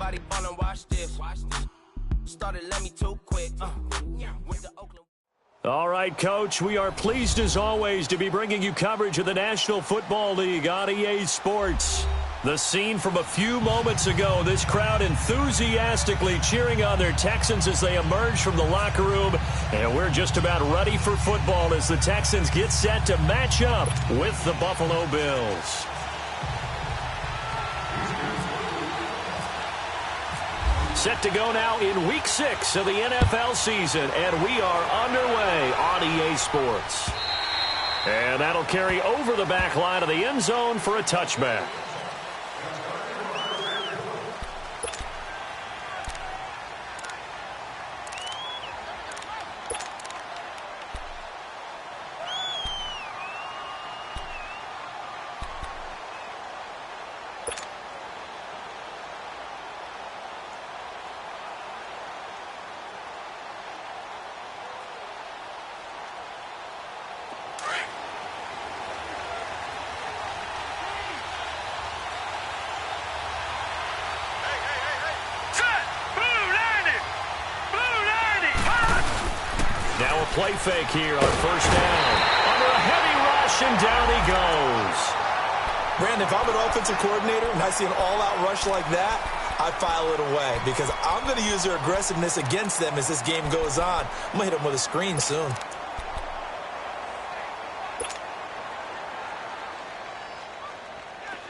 Everybody ballin', watch this. Started, let me too quick. With the Oakland. All right, Coach, we are pleased as always to be bringing you coverage of the National Football League on EA Sports. The scene from a few moments ago, this crowd enthusiastically cheering on their Texans as they emerge from the locker room. And we're just about ready for football as the Texans get set to match up with the Buffalo Bills. Set to go now in Week 6 of the NFL season, and we are underway on EA Sports. And that'll carry over the back line of the end zone for a touchback. Now a play fake here on first down. Under a heavy rush, and down he goes. Brandon, if I'm an offensive coordinator and I see an all-out rush like that, I file it away because I'm going to use their aggressiveness against them as this game goes on. I'm going to hit them with a screen soon.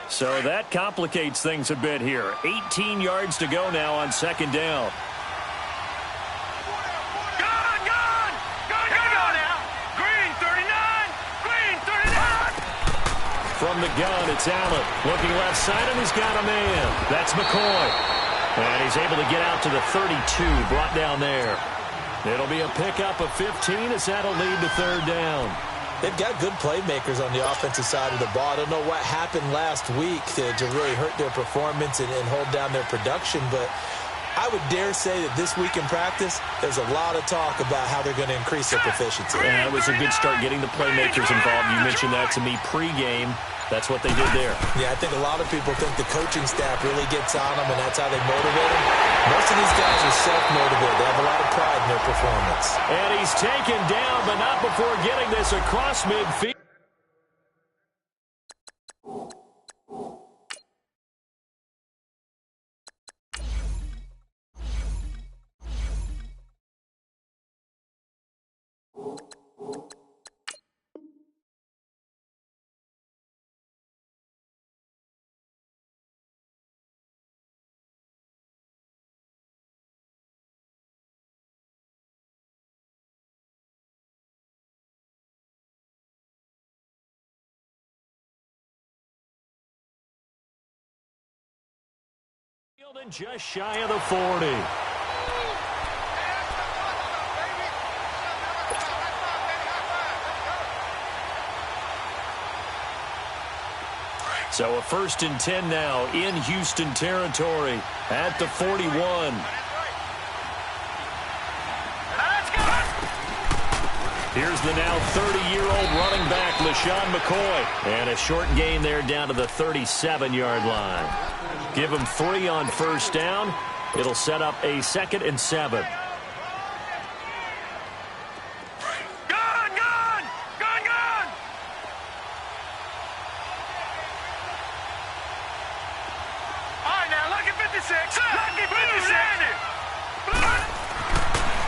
So that complicates things a bit here. 18 yards to go now on second down. From the gun, it's Allen. Looking left side, and he's got a man. That's McCoy. And he's able to get out to the 32, brought down there. It'll be a pickup of 15 as that'll lead to third down. They've got good playmakers on the offensive side of the ball. I don't know what happened last week to really hurt their performance and hold down their production, but I would dare say that this week in practice, there's a lot of talk about how they're going to increase their proficiency. Yeah, it was a good start getting the playmakers involved. You mentioned that to me pregame. That's what they did there. Yeah, I think a lot of people think the coaching staff really gets on them, and that's how they motivate them. Most of these guys are self-motivated. They have a lot of pride in their performance. And he's taken down, but not before getting this across midfield. And just shy of the 40. So a 1st and 10 now in Houston territory at the 41. Here's the now 30-year-old running back, LaShawn McCoy. And a short gain there down to the 37-yard line. Give him 3 on first down. It'll set up a 2nd and 7.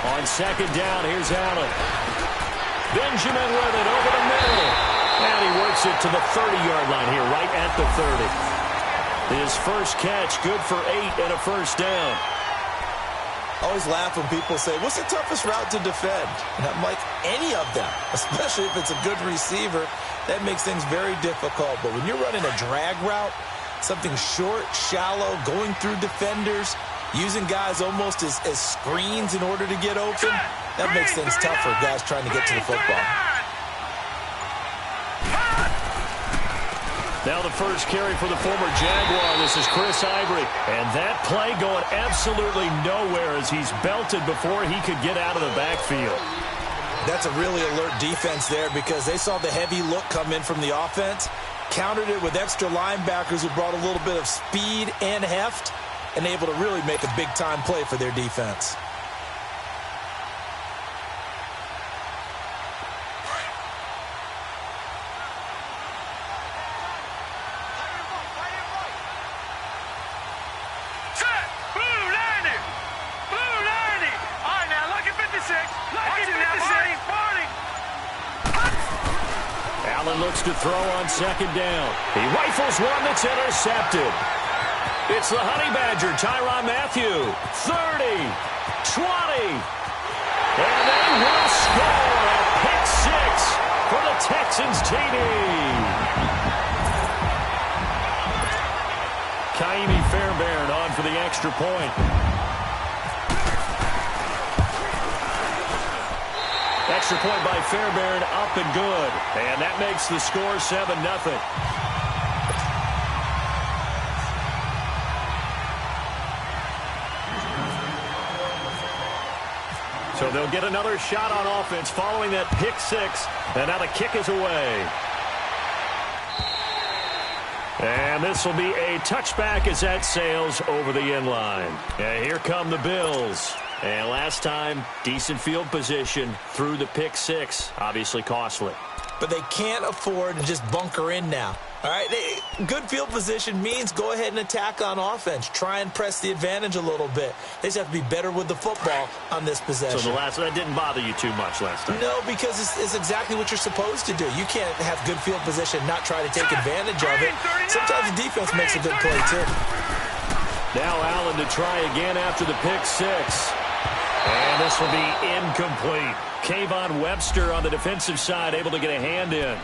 On second down, here's Allen. Benjamin with it over the middle. And he works it to the 30-yard line here, right at the 30. His first catch, good for 8 and a first down. I always laugh when people say, what's the toughest route to defend? And I'm like, any of them, especially if it's a good receiver. That makes things very difficult. But when you're running a drag route, something short, shallow, going through defenders, using guys almost as screens in order to get open, that makes things tough for guys trying to get to the football. Now the first carry for the former Jaguar. This is Chris Ivory. And that play going absolutely nowhere as he's belted before he could get out of the backfield. That's a really alert defense there because they saw the heavy look come in from the offense, countered it with extra linebackers who brought a little bit of speed and heft, and able to really make a big-time play for their defense. Looks to throw on second down. He rifles one that's intercepted. It's the Honey Badger, Tyrann Mathieu. 30, 20, and they will score a pick six for the Texans TD. Kaimi Fairbairn on for the extra point. Extra point by Fairbairn, up and good. And that makes the score 7-0. So they'll get another shot on offense following that pick six. And now the kick is away. And this will be a touchback as that sails over the end line. And here come the Bills. And last time, decent field position through the pick six. Obviously costly. But they can't afford to just bunker in now. All right, good field position means go ahead and attack on offense. Try and press the advantage a little bit. They just have to be better with the football on this possession. So that didn't bother you too much last time? No, because it's exactly what you're supposed to do. You can't have good field position and not try to take advantage of it. Sometimes the defense makes a good play, too. Now Allen to try again after the pick six. And this will be incomplete. Kayvon Webster on the defensive side able to get a hand in.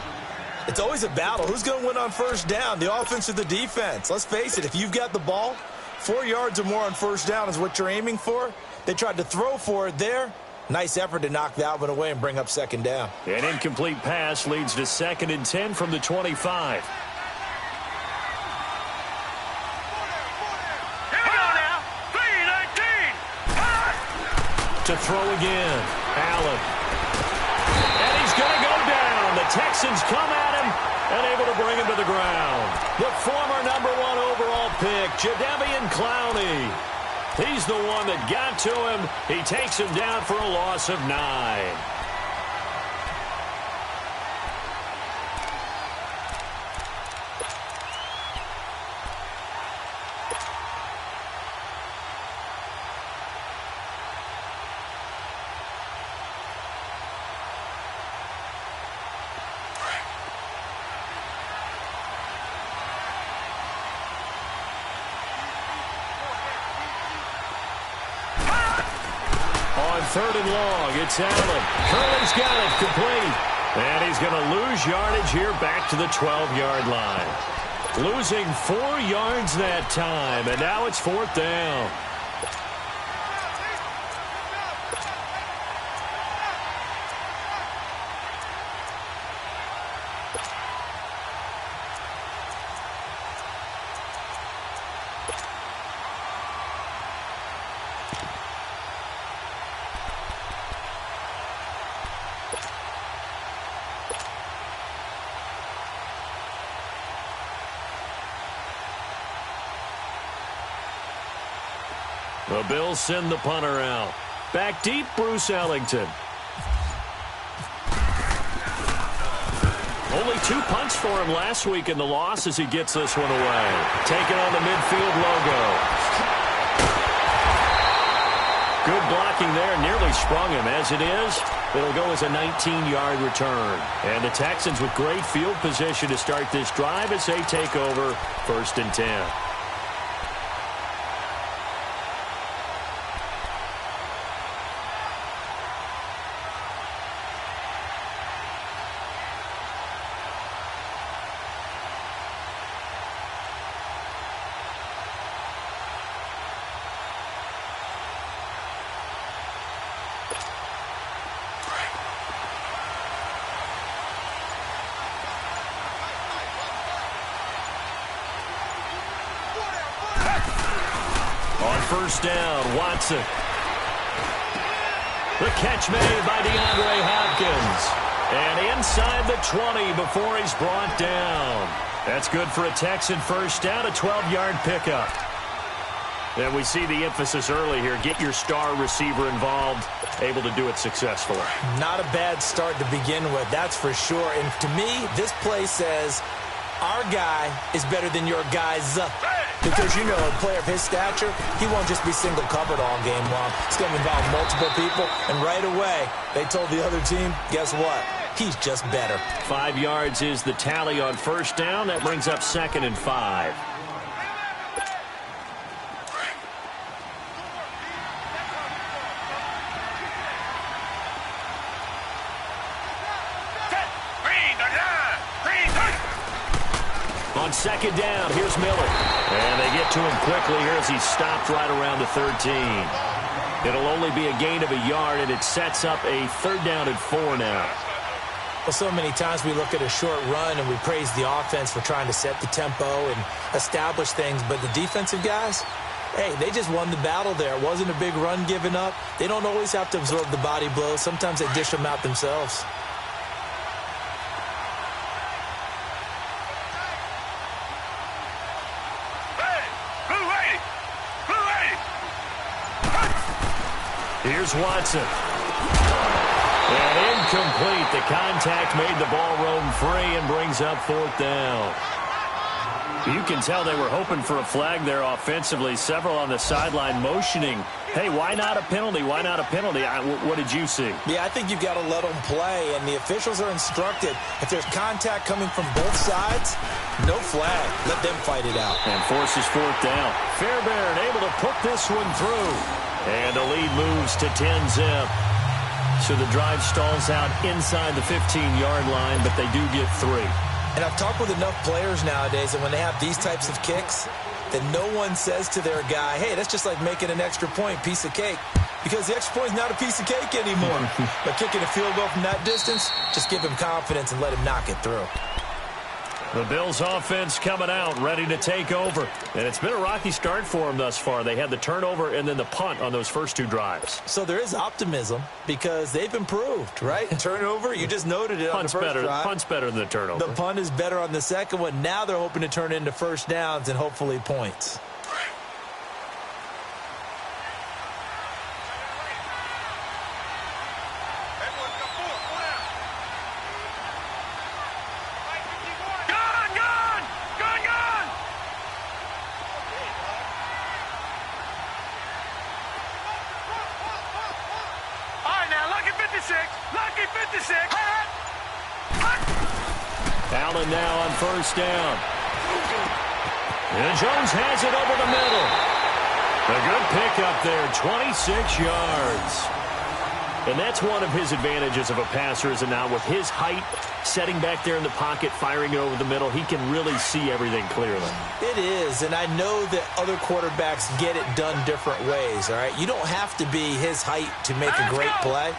It's always a battle. Who's going to win on first down, the offense or the defense? Let's face it, if you've got the ball, 4 yards or more on first down is what you're aiming for. They tried to throw for it there. Nice effort to knock that one away and bring up second down. An incomplete pass leads to 2nd and 10 from the 25. To throw again, Allen. And he's going to go down. The Texans come at him and able to bring him to the ground. The former #1 overall pick, Jadeveon Clowney. He's the one that got to him. He takes him down for a loss of 9. Third and long, it's Allen. Curley's got it, complete. And he's going to lose yardage here back to the 12-yard line. Losing 4 yards that time, and now it's 4th down. The Bills send the punter out. Back deep, Bruce Ellington. Only 2 punts for him last week in the loss as he gets this one away. Taking on the midfield logo. Good blocking there. Nearly sprung him. As it is, it'll go as a 19-yard return. And the Texans with great field position to start this drive as they take over 1st and 10. First down, Watson. The catch made by DeAndre Hopkins. And inside the 20 before he's brought down. That's good for a Texan first down, a 12-yard pickup. And we see the emphasis early here. Get your star receiver involved, able to do it successfully. Not a bad start to begin with, that's for sure. And to me, this play says our guy is better than your guys. Because, you know, a player of his stature, he won't just be single covered all game long. It's going to involve multiple people. And right away, they told the other team, guess what? He's just better. 5 yards is the tally on first down. That brings up 2nd and 5. On 2nd down, here's Miller. And they get to him quickly here as he's stopped right around the 13. It'll only be a gain of a yard, and it sets up a 3rd down and 4 now. Well, so many times we look at a short run and we praise the offense for trying to set the tempo and establish things, but the defensive guys, hey, they just won the battle there. It wasn't a big run given up. They don't always have to absorb the body blows. Sometimes they dish them out themselves. Here's Watson. And incomplete. The contact made the ball roam free and brings up 4th down. You can tell they were hoping for a flag there offensively. Several on the sideline motioning. Hey, why not a penalty? Why not a penalty? What did you see? Yeah, I think you've got to let them play, and the officials are instructed. If there's contact coming from both sides, no flag. Let them fight it out. And forces 4th down. Fairbairn able to put this one through. And the lead moves to 10-zip. So the drive stalls out inside the 15-yard line, but they do get 3. And I've talked with enough players nowadays that when they have these types of kicks, that no one says to their guy, hey, that's just like making an extra point, piece of cake. Because the extra point is not a piece of cake anymore. But kicking a field goal from that distance, just give him confidence and let him knock it through. The Bills offense coming out, ready to take over. And it's been a rocky start for them thus far. They had the turnover and then the punt on those first 2 drives. So there is optimism because they've improved, right? Turnover, you just noted it on the first drive. Punt's better than the turnover. The punt is better on the second one. Now they're hoping to turn into first downs and hopefully points. Allen now on first down. And Jones has it over the middle. A good pickup there, 26 yards. And that's one of his advantages of a passer, is now with his height, setting back there in the pocket, firing it over the middle, he can really see everything clearly. It is, and I know that other quarterbacks get it done different ways, all right? You don't have to be his height to make a great play.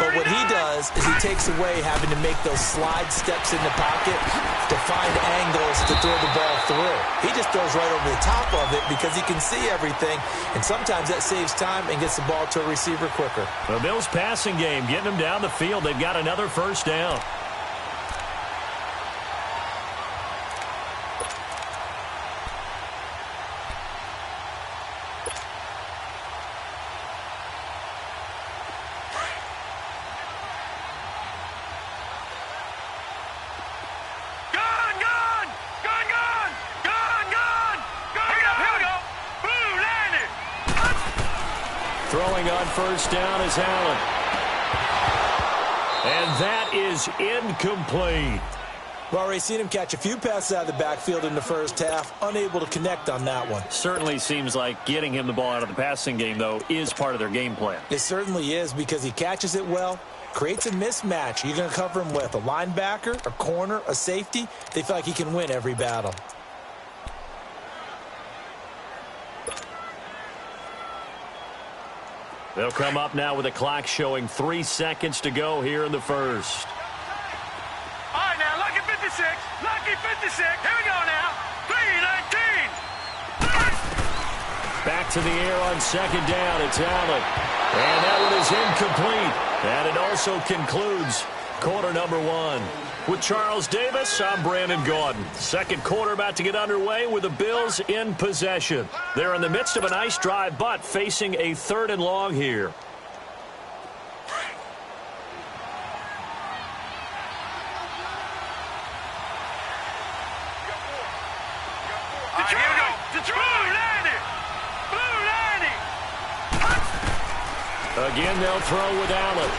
But what he does is he takes away having to make those slide steps in the pocket to find angles to throw the ball through. He just throws right over the top of it because he can see everything, and sometimes that saves time and gets the ball to a receiver quicker. The Bills passing game, getting them down the field. They've got another first down. Throwing on first down is Allen. And that is incomplete. Well, Ray, seen him catch a few passes out of the backfield in the first half, unable to connect on that one. Certainly seems like getting him the ball out of the passing game, though, is part of their game plan. It certainly is because he catches it well, creates a mismatch. You're going to cover him with a linebacker, a corner, a safety. They feel like he can win every battle. They'll come up now with a clock showing 3 seconds to go here in the first. All right, now, lucky 56. Lucky 56. Here we go now. 3-19. Back to the air on second down. It's Allen. And that one is incomplete. And it also concludes quarter number 1. With Charles Davis, I'm Brandon Gaudin. Second quarter about to get underway with the Bills in possession. They're in the midst of a nice drive, but facing a 3rd and long here. Again, they'll throw with Allen.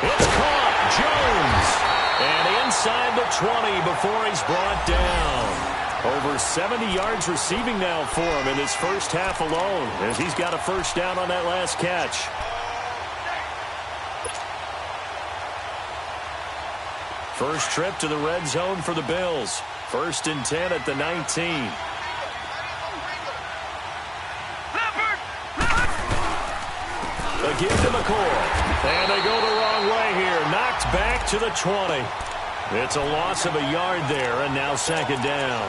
It's caught. Jones. And inside the 20 before he's brought down. Over 70 yards receiving now for him in his first half alone, as he's got a first down on that last catch. First trip to the red zone for the Bills. 1st and 10 at the 19. Again to McCoy. And they go the wrong way here. Knocked back to the 20. It's a loss of a yard there, and now 2nd down.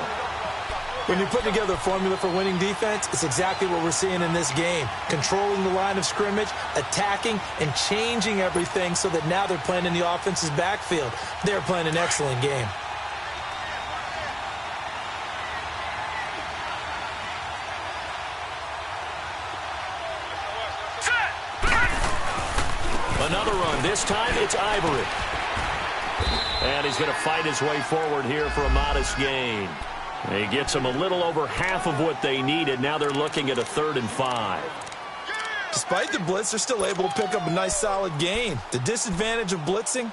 When you're putting together a formula for winning defense, it's exactly what we're seeing in this game. Controlling the line of scrimmage, attacking, and changing everything so that now they're playing in the offense's backfield. They're playing an excellent game. Another run. This time it's Ivory. And he's going to fight his way forward here for a modest gain. He gets them a little over half of what they needed. Now they're looking at a 3rd and 5. Despite the blitz, they're still able to pick up a nice solid gain. The disadvantage of blitzing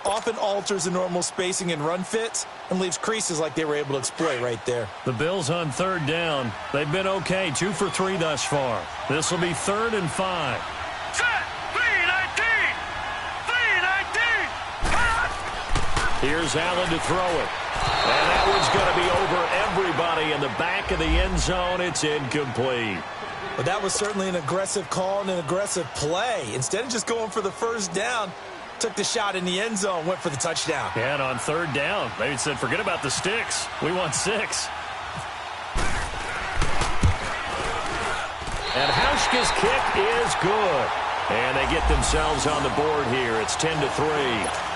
often alters the normal spacing and run fits and leaves creases like they were able to exploit right there. The Bills on 3rd down. They've been okay. 2 for 3 thus far. This will be 3rd and 5. Here's Allen to throw it. And that one's going to be over everybody in the back of the end zone. It's incomplete. But that was certainly an aggressive call and an aggressive play. Instead of just going for the first down, took the shot in the end zone, went for the touchdown. Yeah, and on 3rd down, they said, forget about the sticks. We want 6. And Hauschka's kick is good. And they get themselves on the board here. It's 10-3.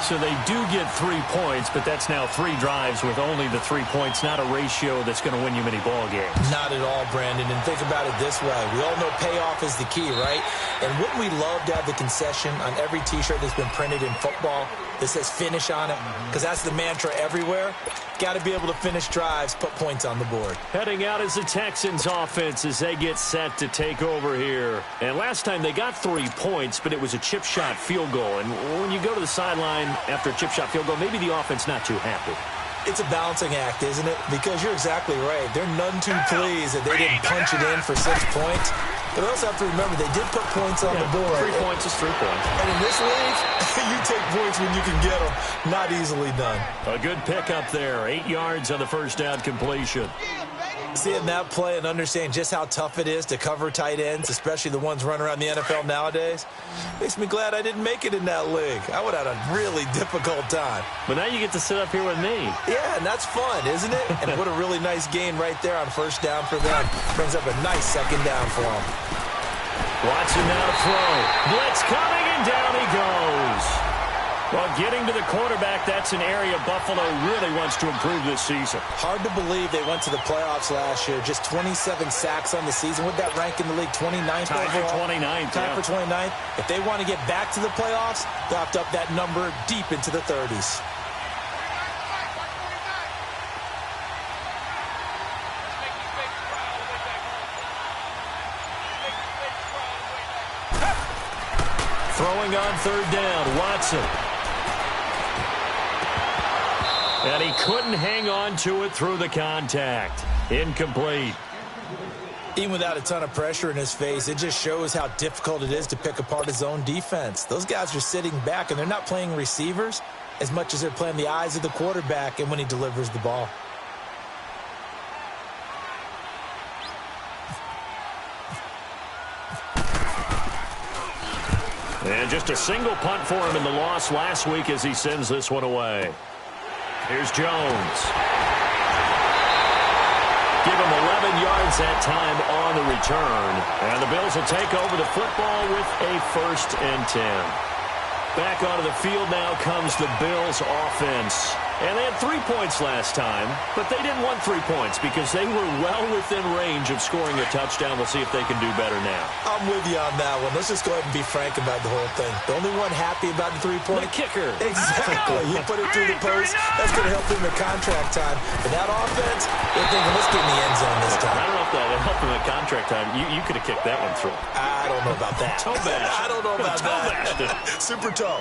So they do get 3 points, but that's now 3 drives with only the 3 points, not a ratio that's going to win you many ball games. Not at all, Brandon. And think about it this way. We all know payoff is the key, right? And wouldn't we love to have the concession on every T-shirt that's been printed in football that says finish on it? Because that's the mantra everywhere. Got to be able to finish drives, put points on the board. Heading out is the Texans offense as they get set to take over here. And last time they got 3 points, but it was a chip shot field goal. And when you go to the sideline after a chip shot field goal, maybe the offense not too happy. It's a balancing act, isn't it? Because you're exactly right. They're none too pleased that they didn't punch it in for 6 points. But they also have to remember they did put points on the board. 3 points is 3 points. And in this league, you take points when you can get them. Not easily done. A good pickup there. 8 yards on the first down completion. Seeing that play and understanding just how tough it is to cover tight ends, especially the ones running around the NFL nowadays, makes me glad I didn't make it in that league. I would have had a really difficult time. But now you get to sit up here with me. Yeah, and that's fun, isn't it? And what a really nice gain right there on first down for them. Brings up a nice 2nd down for them. Watson now to throw. Blitz coming, and down he goes. Well, getting to the quarterback, that's an area Buffalo really wants to improve this season. Hard to believe they went to the playoffs last year. Just 27 sacks on the season. Would that rank in the league 29th Time overall? for 29th. Time for 29th. If they want to get back to the playoffs, they'll have to up that number deep into the 30s. Throwing on 3rd down, Watson. And he couldn't hang on to it through the contact. Incomplete. Even without a ton of pressure in his face, it just shows how difficult it is to pick apart his own defense. Those guys are sitting back, and they're not playing receivers as much as they're playing the eyes of the quarterback and when he delivers the ball. And just a single punt for him in the loss last week as he sends this one away. Here's Jones. Give him 11 yards that time on the return. And the Bills will take over the football with a 1st and 10. Back onto the field now comes the Bills offense. And they had 3 points last time, but they didn't want 3 points because they were well within range of scoring a touchdown. We'll see if they can do better now. I'm with you on that one. Let's just go ahead and be frank about the whole thing. The only one happy about the 3-point? The kicker. Exactly. He put it through the post. That's going to help him in contract time. But that offense, they're thinking, let's get in the end zone this time. I don't know if that helped him at contract time. You could have kicked that one through. I don't know about that. Toe bash. I don't know about toe that. Bashed. Super toe.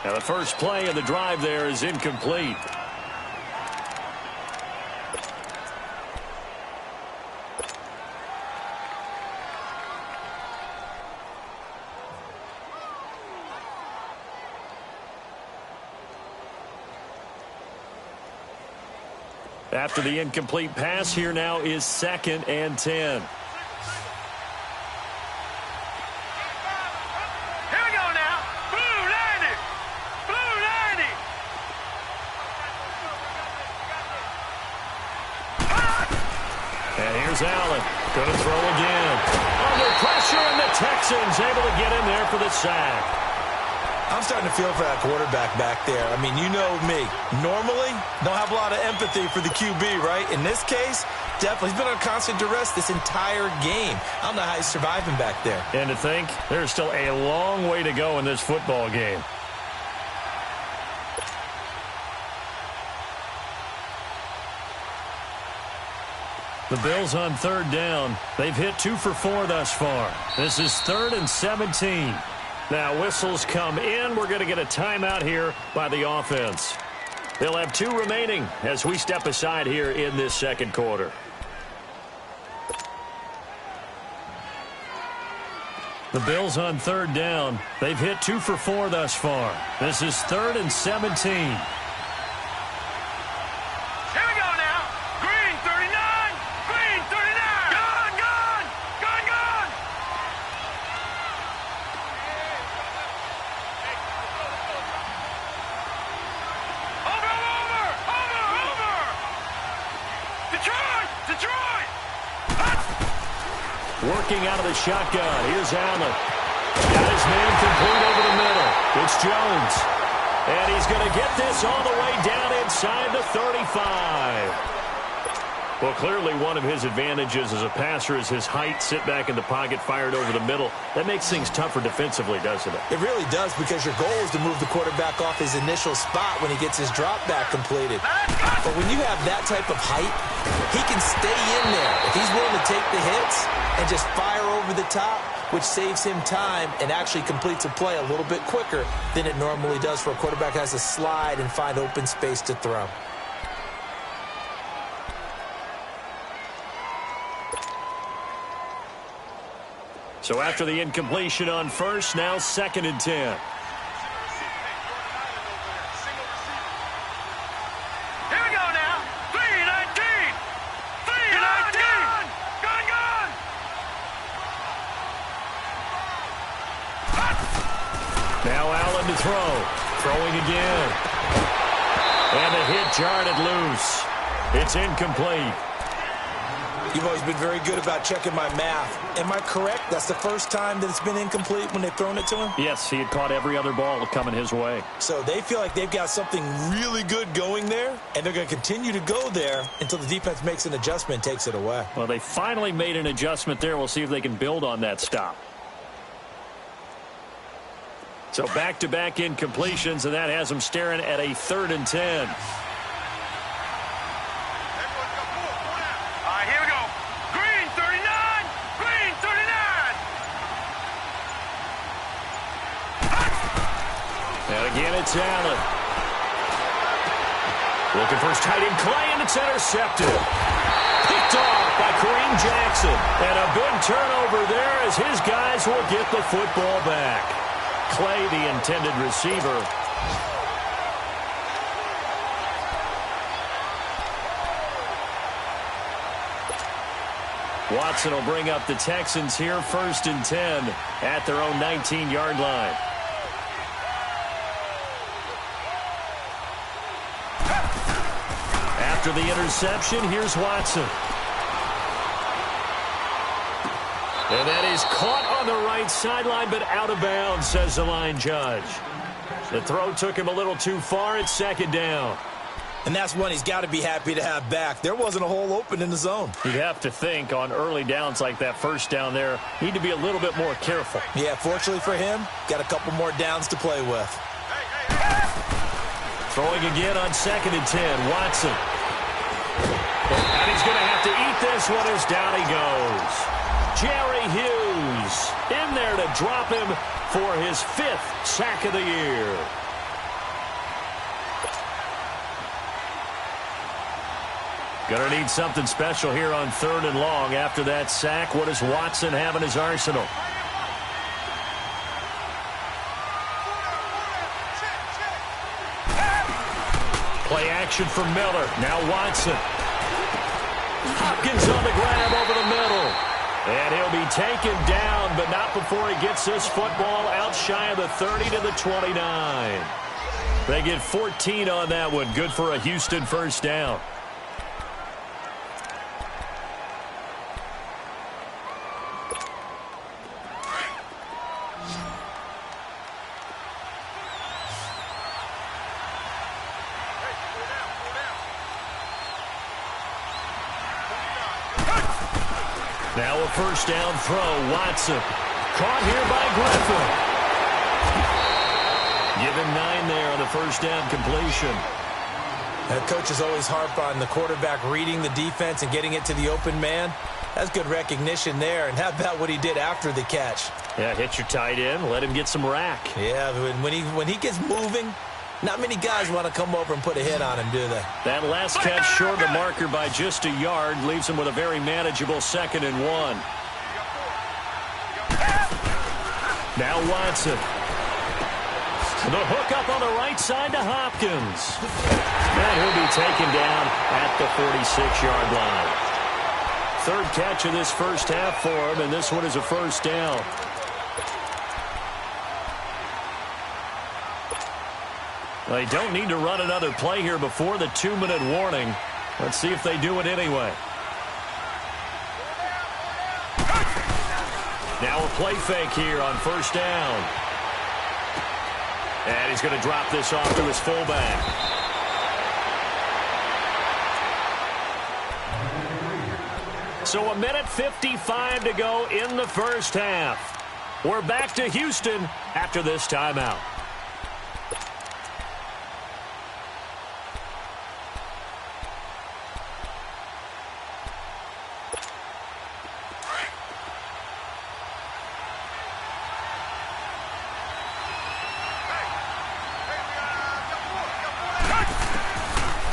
Now the first play of the drive there is incomplete. After the incomplete pass, here now is 2nd and 10. Here we go now. Blue 90. Blue 90. And here's Allen. Going to throw again. Under pressure, and the Texans able to get in there for the sack. I'm starting to feel for that quarterback back there. I mean, you know me. Normally, don't have a lot of empathy for the QB, right? In this case, definitely. He's been on constant duress this entire game. I don't know how he's surviving back there. And to think, there's still a long way to go in this football game. The Bills on 3rd down. They've hit 2 for 4 thus far. This is 3rd and 17. Now whistles come in. We're going to get a timeout here by the offense. They'll have 2 remaining as we step aside here in this second quarter. The Bills on 3rd down. They've hit 2 for 4 thus far. This is 3rd and 17. Working out of the shotgun. Here's Allen. Got his man complete over the middle. It's Jones. And he's going to get this all the way down inside the 35. Well, clearly one of his advantages as a passer is his height. Sit back in the pocket, fired over the middle. That makes things tougher defensively, doesn't it? It really does, because your goal is to move the quarterback off his initial spot when he gets his drop back completed. But when you have that type of height, he can stay in there. If he's willing to take the hits and just fire over the top, which saves him time and actually completes a play a little bit quicker than it normally does for a quarterback who has to slide and find open space to throw. So after the incompletion on first, now 2nd and 10. Here we go now. 3-19. 3-19. Gun. Now Allen to throw. Throwing again. And the hit jarred it loose. It's incomplete. You've always been very good about checking my math. Am I correct? That's the first time that it's been incomplete when they've thrown it to him? Yes, he had caught every other ball coming his way. So they feel like they've got something really good going there, and they're going to continue to go there until the defense makes an adjustment and takes it away. Well, they finally made an adjustment there. We'll see if they can build on that stop. So back-to-back incompletions, and that has them staring at a 3rd and 10. Again, it's Allen. Looking for his tight end, Clay, and it's intercepted. Picked off by Kareem Jackson. And a big turnover there as his guys will get the football back. Clay, the intended receiver. Watson will bring up the Texans here, 1st and 10 at their own 19-yard line. After the interception, here's Watson. And that is caught on the right sideline, but out of bounds, says the line judge. The throw took him a little too far. It's second down. And that's one he's got to be happy to have back. There wasn't a hole open in the zone. You'd have to think on early downs like that first down there, need to be a little bit more careful. Yeah, fortunately for him, got a couple more downs to play with. Throwing again on 2nd and 10, Watson. And he's going to have to eat this one as down he goes. Jerry Hughes in there to drop him for his 5th sack of the year. Going to need something special here on 3rd and long after that sack. What does Watson have in his arsenal? Play action for Miller. Now Watson. Hopkins on the grab over the middle. And he'll be taken down, but not before he gets this football out shy of the 30 to the 29. They get 14 on that one. Good for a Houston first down. Now a first down throw. Watson. Caught here by Griffin. Given 9 there on the first down completion. Coaches always harp on the quarterback reading the defense and getting it to the open man. That's good recognition there. And how about what he did after the catch? Yeah, hit your tight end. Let him get some rack. Yeah, when he gets moving, not many guys want to come over and put a hit on him, do they? That last catch short of the marker by just a yard leaves him with a very manageable 2nd and 1. Now Watson. The hook up on the right side to Hopkins. And he'll be taken down at the 46-yard line. 3rd catch of this first half for him, and this one is a first down. They don't need to run another play here before the 2-minute warning. Let's see if they do it anyway. Now a play fake here on first down. And he's going to drop this off to his fullback. So 1:55 to go in the first half. We're back to Houston after this timeout.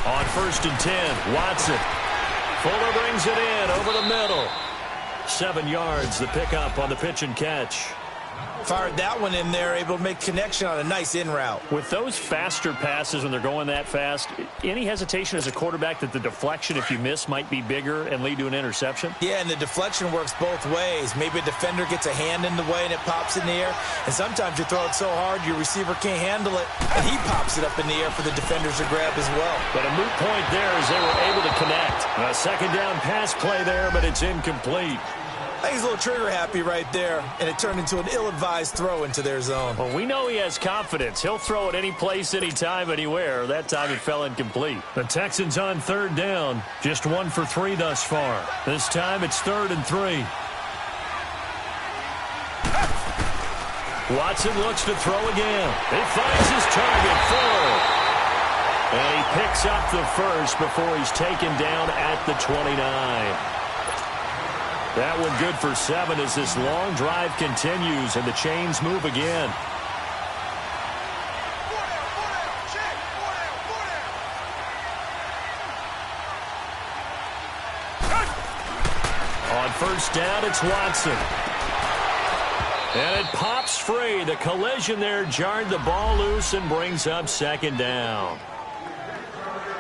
On 1st and 10, Watson. Fuller brings it in over the middle. 7 yards, the pickup on the pitch and catch. Fired that one in there, able to make connection on a nice in route. With those faster passes when they're going that fast, any hesitation as a quarterback that the deflection, if you miss, might be bigger and lead to an interception? Yeah, and the deflection works both ways. Maybe a defender gets a hand in the way and it pops in the air. And sometimes you throw it so hard your receiver can't handle it, and he pops it up in the air for the defenders to grab as well. But a moot point there as they were able to connect. A 2nd down pass play there, but it's incomplete. I think he's a little trigger happy right there, and it turned into an ill-advised throw into their zone. Well, we know he has confidence. He'll throw it any place, anytime, anywhere. That time it fell incomplete. The Texans on 3rd down. Just 1 for 3 thus far. This time it's 3rd and 3. Watson looks to throw again. He finds his target, Fuller. And he picks up the first before he's taken down at the 29. That one good for 7 as this long drive continues and the chains move again. On 1st down, it's Watson. And it pops free. The collision there jarred the ball loose and brings up 2nd down.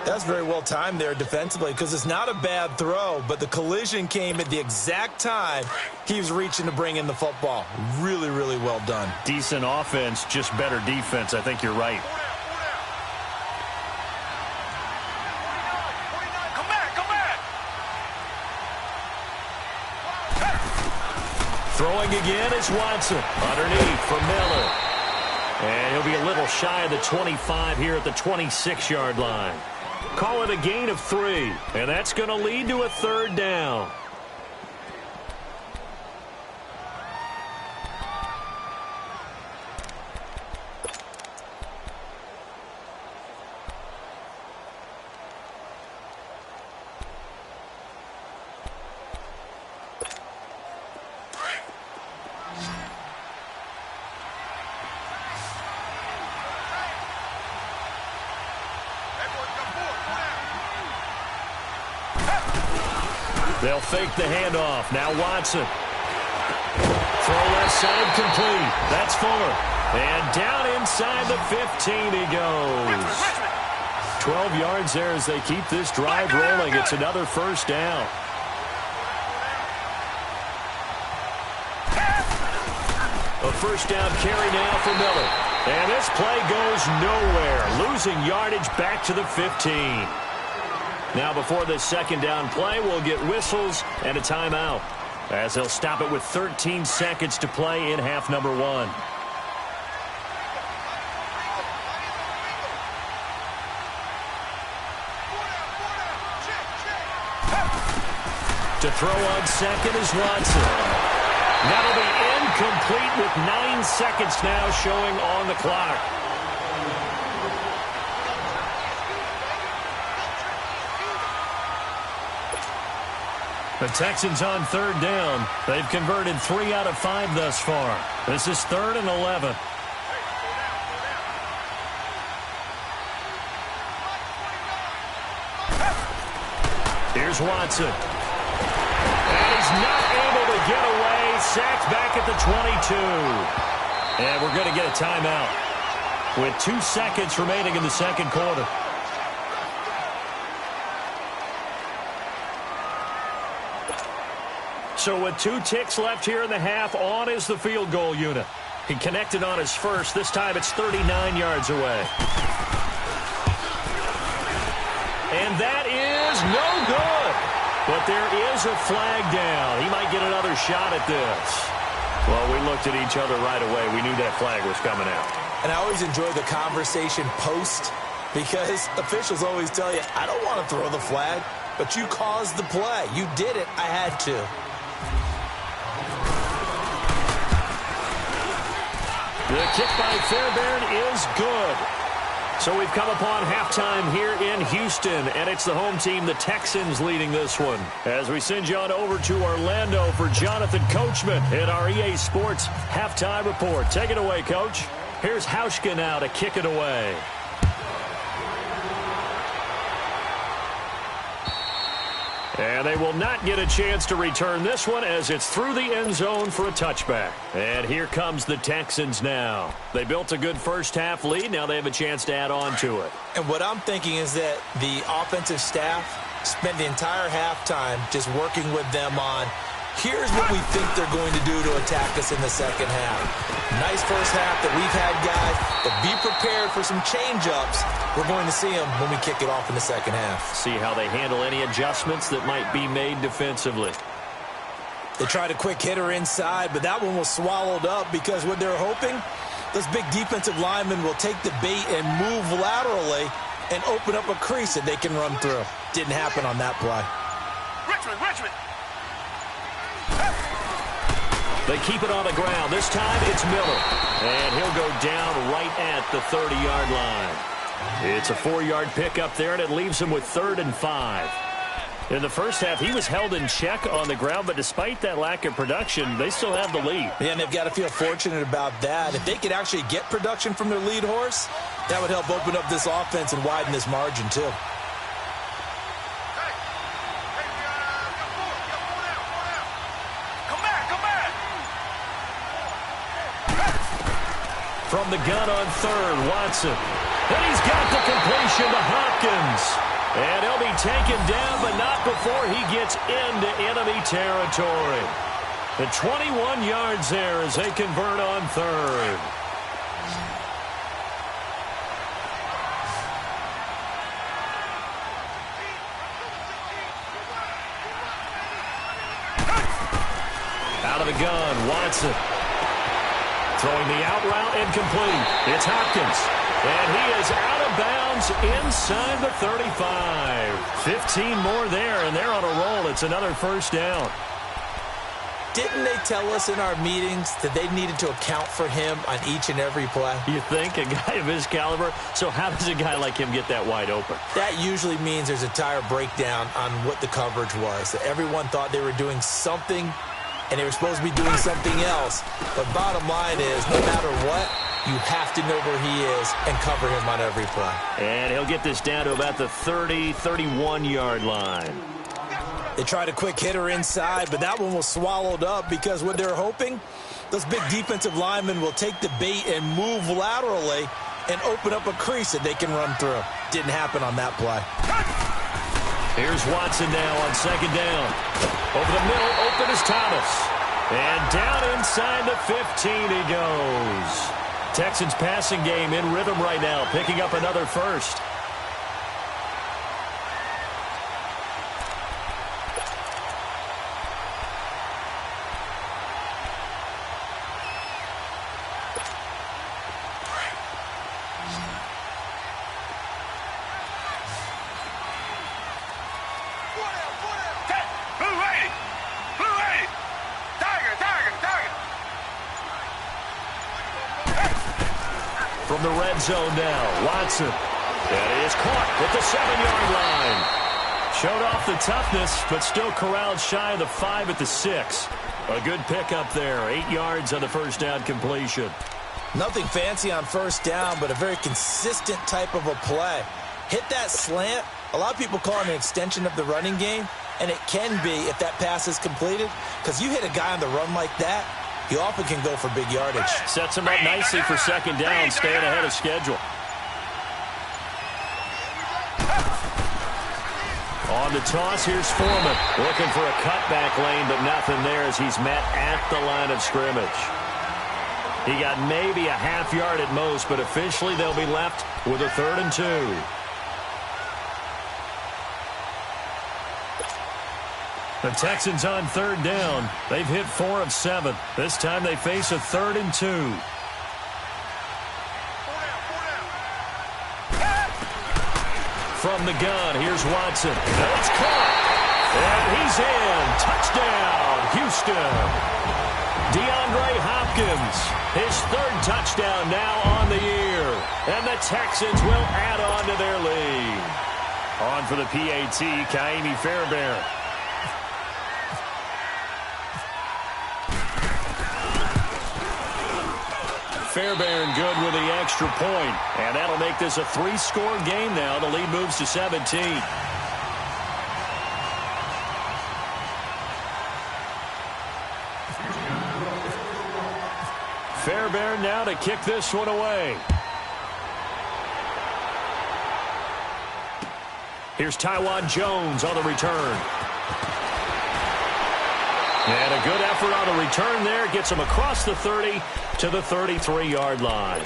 That's very well timed there defensively because it's not a bad throw, but the collision came at the exact time he was reaching to bring in the football. Really, really well done. Decent offense, just better defense. I think you're right. Come back. Throwing again is Watson. Underneath for Miller. And he'll be a little shy of the 25 here at the 26-yard line. Call it a gain of 3, and that's going to lead to a third down. They'll fake the handoff. Now Watson. Throw left side complete. That's Fuller. And down inside the 15 he goes. 12 yards there as they keep this drive rolling. It's another first down. A first down carry now for Miller. And this play goes nowhere. Losing yardage back to the 15. Now before this second down play, we'll get whistles and a timeout, as they'll stop it with 13 seconds to play in half number 1. To throw on second is Watson. That'll be incomplete with 9 seconds now showing on the clock. The Texans on third down. They've converted 3 out of 5 thus far. This is 3rd and 11. Here's Watson. And he's not able to get away. Sacked back at the 22. And we're going to get a timeout with 2 seconds remaining in the second quarter. So with 2 ticks left here in the half, on is the field goal unit. He connected on his first. This time it's 39 yards away. And that is no good. But there is a flag down. He might get another shot at this. Well, we looked at each other right away. We knew that flag was coming out. And I always enjoy the conversation post, because officials always tell you, I don't want to throw the flag, but you caused the play. You did it. I had to. The kick by Fairbairn is good. So we've come upon halftime here in Houston, and it's the home team, the Texans, leading this one. As we send you on over to Orlando for Jonathan Coachman in our EA Sports halftime report. Take it away, Coach. Here's Hauschka now to kick it away. And they will not get a chance to return this one as it's through the end zone for a touchback. And here comes the Texans now. They built a good first half lead. Now they have a chance to add on to it. And what I'm thinking is that the offensive staff spent the entire halftime just working with them on, here's what we think they're going to do to attack us in the second half. Nice first half that we've had, guys, but be prepared for some change-ups. We're going to see them when we kick it off in the second half. See how they handle any adjustments that might be made defensively. They tried a quick hitter inside, but that one was swallowed up because what they're hoping, those big defensive linemen will take the bait and move laterally and open up a crease that they can run through. Didn't happen on that play. Richmond. They keep it on the ground. This time it's Miller. And he'll go down right at the 30-yard line. It's a 4-yard pickup there, and it leaves him with 3rd and 5. In the first half, he was held in check on the ground, but despite that lack of production, they still have the lead. Yeah, and they've got to feel fortunate about that. If they could actually get production from their lead horse, that would help open up this offense and widen this margin, too. From the gun on 3rd, Watson. And he's got the completion to Hopkins. And he'll be taken down, but not before he gets into enemy territory. The 21 yards there as they convert on 3rd. Out of the gun, Watson. Throwing the out route and complete. It's Hopkins. And he is out of bounds inside the 35. 15 more there, and they're on a roll. It's another first down. Didn't they tell us in our meetings that they needed to account for him on each and every play? You think? A guy of his caliber? So how does a guy like him get that wide open? That usually means there's a entire breakdown on what the coverage was. That everyone thought they were doing something, and they were supposed to be doing something else. But bottom line is, no matter what, you have to know where he is and cover him on every play. And he'll get this down to about the 30, 31-yard line. They tried a quick hitter inside, but that one was swallowed up because what they're hoping, those big defensive linemen will take the bait and move laterally and open up a crease that they can run through. Didn't happen on that play. Here's Watson now on second down. Over the middle, open is Thomas. And down inside the 15 he goes. Texans passing game in rhythm right now, picking up another first. From the red zone now, Watson. And he is caught at the 7-yard line. Showed off the toughness, but still corralled shy of the 5 at the 6. A good pickup there, 8 yards on the first down completion. Nothing fancy on first down, but a very consistent type of a play. Hit that slant. A lot of people call it an extension of the running game, and it can be if that pass is completed, because you hit a guy on the run like that, he often can go for big yardage. Sets him up nicely for second down, staying ahead of schedule. On the toss, here's Foreman. Looking for a cutback lane, but nothing there as he's met at the line of scrimmage. He got maybe a half yard at most, but officially they'll be left with a 3rd and 2. The Texans on 3rd down. They've hit 4 of 7. This time they face a 3rd and 2. From the gun, here's Watson. That's caught. And he's in. Touchdown, Houston. DeAndre Hopkins, his 3rd touchdown now on the year. And the Texans will add on to their lead. On for the PAT, Kaimi Fairbairn. Fairbairn good with the extra point. And that'll make this a 3-score game now. The lead moves to 17. Fairbairn now to kick this one away. Here's Tywan Jones on the return. And a good effort on the return there. Gets him across the 30 to the 33-yard line.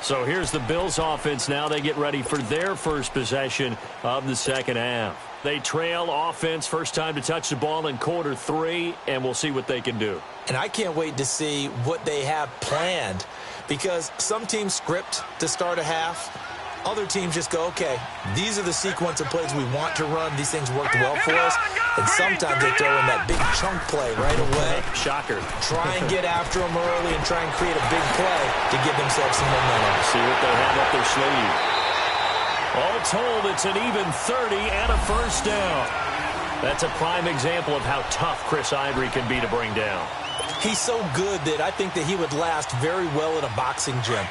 So here's the Bills offense now. They get ready for their first possession of the second half. They trail offense, first time to touch the ball in quarter 3, and we'll see what they can do. And I can't wait to see what they have planned, because some teams script to start a half. Other teams just go, okay, these are the sequence of plays we want to run. These things worked well for us. And sometimes they throw in that big chunk play right away. Shocker. Try and get after them early and try and create a big play to give themselves some momentum. See what they have up their sleeve. All told, it's an even 30 and a first down. That's a prime example of how tough Chris Ivory can be to bring down. He's so good that I think that he would last very well in a boxing gym.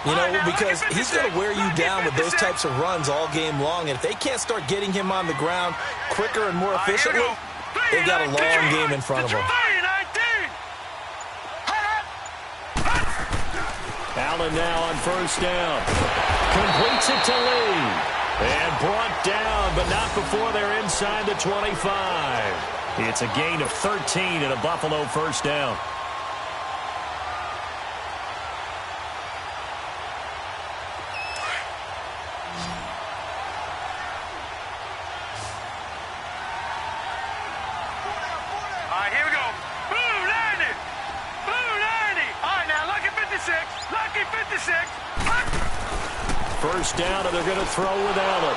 You know, because he's going to wear you down with those types of runs all game long. And if they can't start getting him on the ground quicker and more efficiently, they've got a long game in front of them. Allen now on first down. Completes it to Lee. And brought down, but not before they're inside the 25. It's a gain of 13 and a Buffalo first down. All right, here we go. Boom, 90. Boom, 90. All right, now look at 56. first down, and they're going to throw with Allen.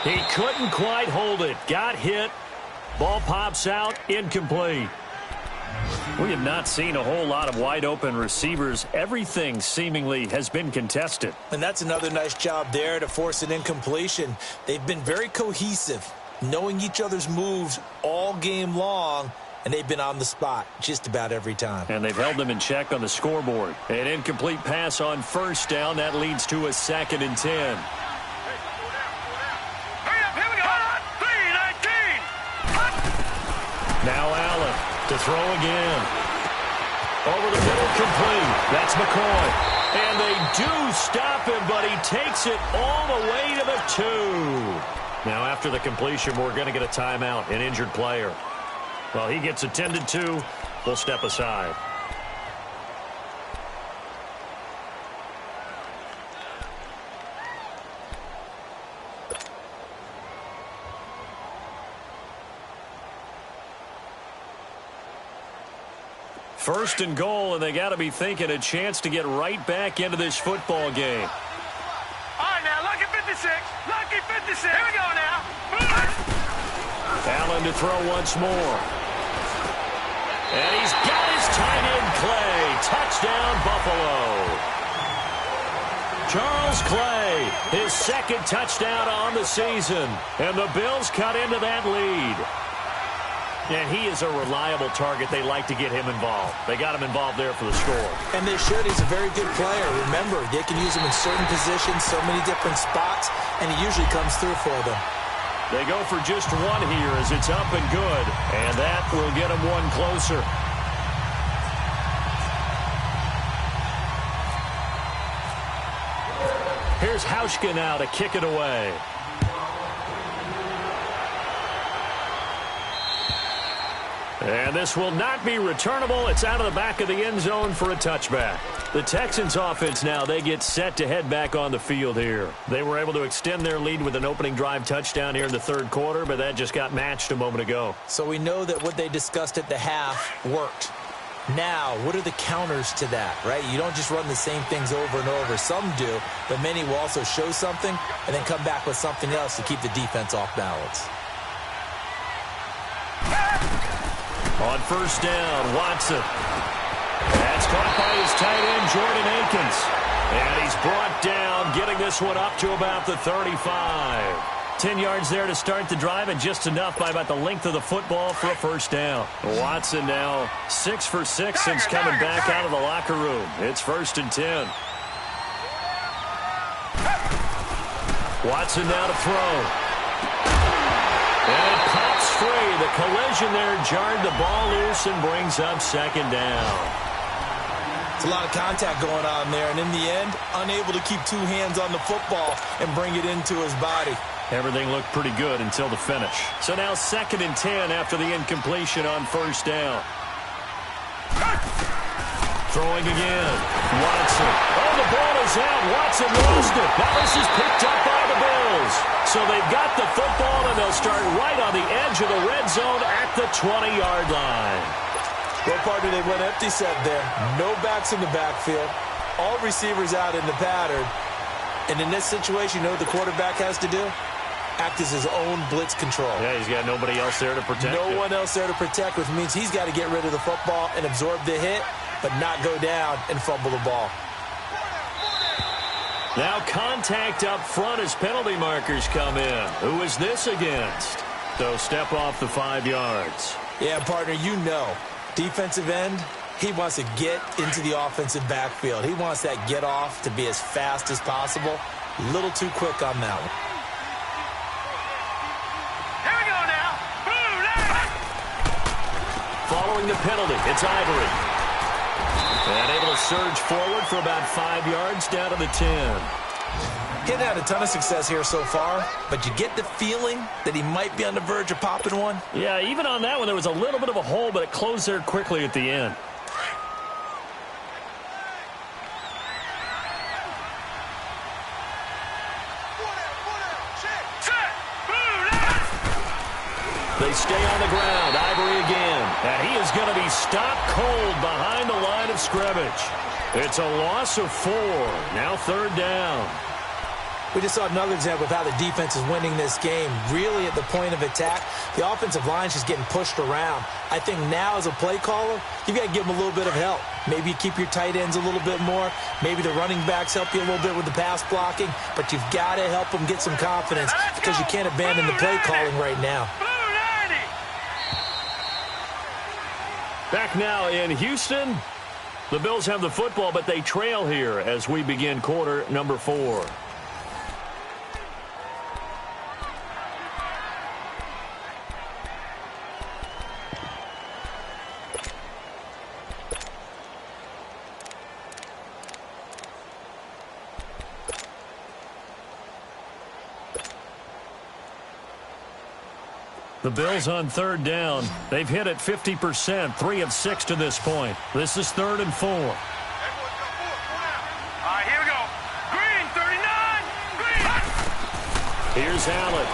He couldn't quite hold it. Got hit. Ball pops out. Incomplete. We have not seen a whole lot of wide-open receivers. Everything seemingly has been contested. And that's another nice job there to force an incompletion. They've been very cohesive, knowing each other's moves all game long, and they've been on the spot just about every time. And they've held them in check on the scoreboard. An incomplete pass on first down. That leads to a 2nd and 10. Now Allen to throw again. Over the middle, complete. That's McCoy. And they do stop him, but he takes it all the way to the 2. Now after the completion, we're going to get a timeout, an injured player. Well, he gets attended to. We'll step aside. First and goal, and they got to be thinking a chance to get right back into this football game. All right, now, lucky 56. Lucky 56. Here we go now. Allen to throw once more. And he's got his tight end Clay. Touchdown, Buffalo. Charles Clay, his 2nd touchdown on the season. And the Bills cut into that lead. And he is a reliable target. They like to get him involved. They got him involved there for the score. And they should. He's a very good player. Remember, they can use him in certain positions, so many different spots, and he usually comes through for them. They go for just one here as it's up and good. And that will get them one closer. Here's Hauschka now to kick it away. And this will not be returnable. It's out of the back of the end zone for a touchback. The Texans offense now, they get set to head back on the field here. They were able to extend their lead with an opening drive touchdown here in the 3rd quarter, but that just got matched a moment ago. So we know that what they discussed at the half worked. Now, what are the counters to that, right? You don't just run the same things over and over. Some do, but many will also show something and then come back with something else to keep the defense off balance. On first down, Watson. That's caught by his tight end, Jordan Akins. And he's brought down, getting this one up to about the 35. 10 yards there to start the drive, and just enough by about the length of the football for a first down. Watson now 6 for 6 since coming back out of the locker room. It's 1st and 10. Watson now to throw. And it pops free. The collision there jarred the ball loose and brings up 2nd down. It's a lot of contact going on there, and in the end, unable to keep 2 hands on the football and bring it into his body. Everything looked pretty good until the finish. So now 2nd and 10 after the incompletion on first down. Throwing again. Watson. Oh, the ball is out. Watson lost it. Now this is picked up by the Bills. So they've got the football, and they'll start right on the edge of the red zone at the 20-yard line. Well, partner, they went empty set there. No backs in the backfield. All receivers out in the pattern. And in this situation, you know what the quarterback has to do? Act as his own blitz control. Yeah, he's got nobody else there to protect him. No one else there to protect, which means he's got to get rid of the football and absorb the hit, but not go down and fumble the ball. Now contact up front as penalty markers come in. Who is this against? So step off the 5 yards. Yeah, partner, you know. Defensive end, he wants to get into the offensive backfield. He wants that get off to be as fast as possible. A little too quick on that one. Here we go now. Following the penalty, it's Ivory. And able to surge forward for about 5 yards down to the 10. He hasn't had a ton of success here so far, but you get the feeling that he might be on the verge of popping one. Yeah, even on that one, there was a little bit of a hole, but it closed there quickly at the end. They stay on the ground. Ivory again. And he is going to be stopped cold behind the line of scrimmage. It's a loss of 4. Now 3rd down. We just saw another example of how the defense is winning this game. Really at the point of attack, the offensive line is just getting pushed around. I think now as a play caller, you've got to give them a little bit of help. Maybe you keep your tight ends a little bit more. Maybe the running backs help you a little bit with the pass blocking. But you've got to help them get some confidence because you can't abandon the play calling right now. Back now in Houston. The Bills have the football, but they trail here as we begin quarter number 4. The Bills on third down. They've hit it 50%, 3 of 6 to this point. This is 3rd and 4. All right, here we go. Green, 39. Green. Here's Allen.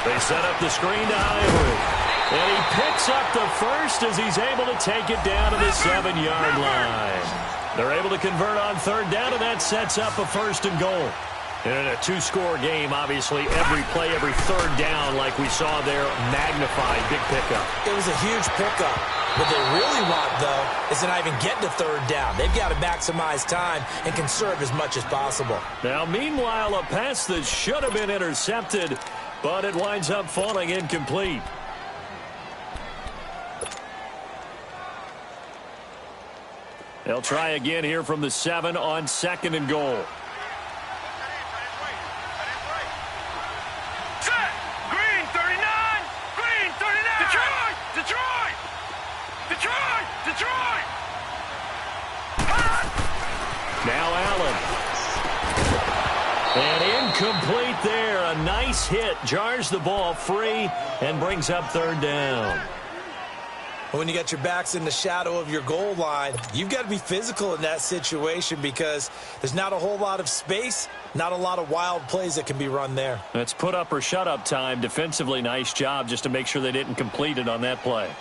They set up the screen to Ivory. And he picks up the first as he's able to take it down to the 7-yard line. They're able to convert on third down, and that sets up a 1st and goal. And in a 2-score game, obviously, every play, every third down, like we saw there, magnified, big pickup. It was a huge pickup. What they really want, though, is to not even get to third down. They've got to maximize time and conserve as much as possible. Now, meanwhile, a pass that should have been intercepted, but it winds up falling incomplete. They'll try again here from the 7 on 2nd and goal. Now Allen. And incomplete there. A nice hit. Jars the ball free and brings up third down. When you got your backs in the shadow of your goal line, you've got to be physical in that situation because there's not a whole lot of space, not a lot of wild plays that can be run there. It's put up or shut up time. Defensively, nice job just to make sure they didn't complete it on that play.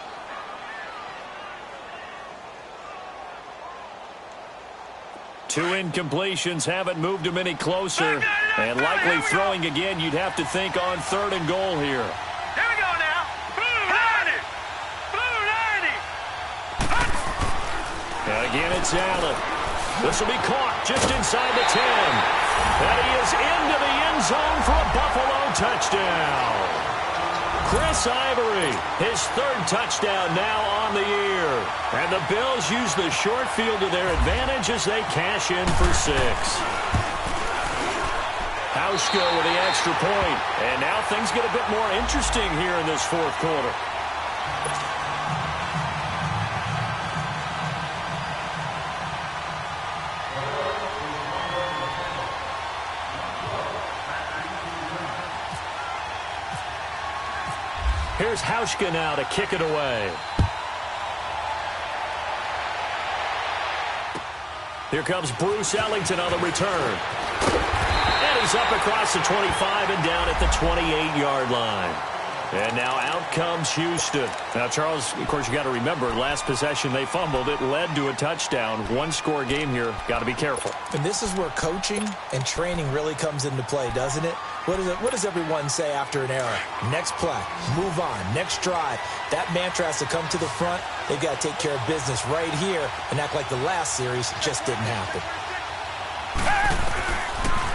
Two incompletions haven't moved him any closer. And likely throwing again, you'd have to think on 3rd and goal here. Here we go now. Blue 90. Blue 90. And again, it's Allen. This will be caught just inside the 10. And he is into the end zone for a Buffalo touchdown. Chris Ivory, his 3rd touchdown now on the year. And the Bills use the short field to their advantage as they cash in for 6. Hauschka with the extra point. And now things get a bit more interesting here in this 4th quarter. Here's Hauschka now to kick it away. Here comes Bruce Ellington on the return. And he's up across the 25 and down at the 28-yard line. And now out comes Houston. Now, Charles, of course, you got to remember, last possession they fumbled. It led to a touchdown. 1-score game here. Got to be careful. And this is where coaching and training really comes into play, doesn't it? What does everyone say after an error? Next play, move on, next drive. That mantra has to come to the front. They've got to take care of business right here and act like the last series just didn't happen.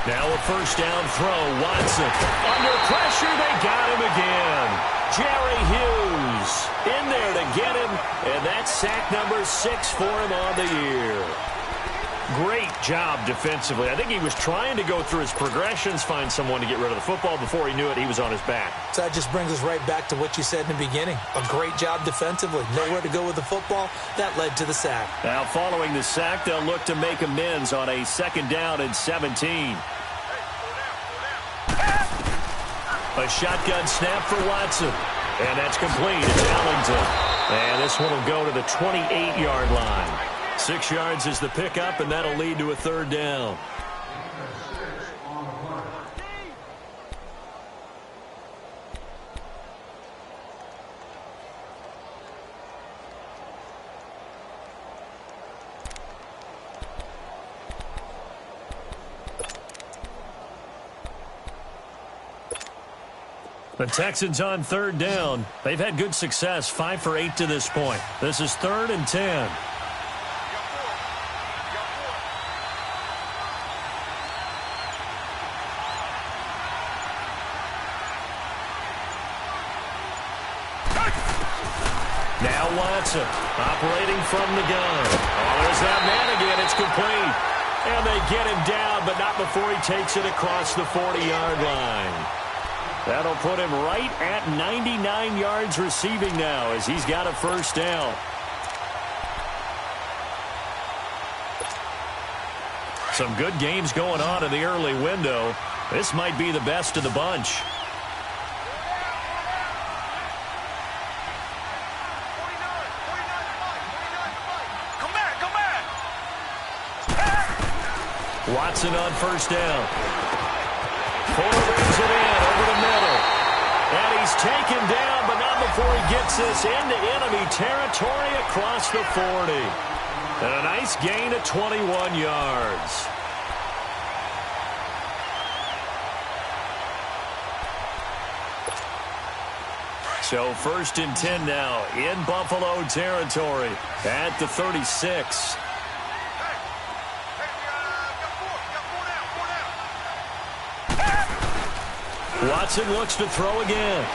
Now a 1st down throw. Watson under pressure. They got him again. Jerry Hughes in there to get him. And that's sack number 6 for him on the year. Great job defensively. I think he was trying to go through his progressions, find someone to get rid of the football. Before he knew it, he was on his back. So that just brings us right back to what you said in the beginning. A great job defensively. Nowhere to go with the football. That led to the sack. Now following the sack, they'll look to make amends on a 2nd down and 17. A shotgun snap for Watson. And that's complete. It's Ellington. And this one will go to the 28-yard line. 6 yards is the pickup, and that'll lead to a 3rd down. The Texans on third down. They've had good success, 5 for 8 to this point. This is 3rd and 10. Now Watson, operating from the gun. Oh, there's that man again. It's complete. And they get him down, but not before he takes it across the 40-yard line. That'll put him right at 99 yards receiving now as he's got a first down. Some good games going on in the early window. This might be the best of the bunch. Watson on first down. Fuller brings it in over the middle. And he's taken down, but not before he gets this into enemy territory across the 40. And a nice gain of 21 yards. So 1st and 10 now in Buffalo territory at the 36. Watson looks to throw again.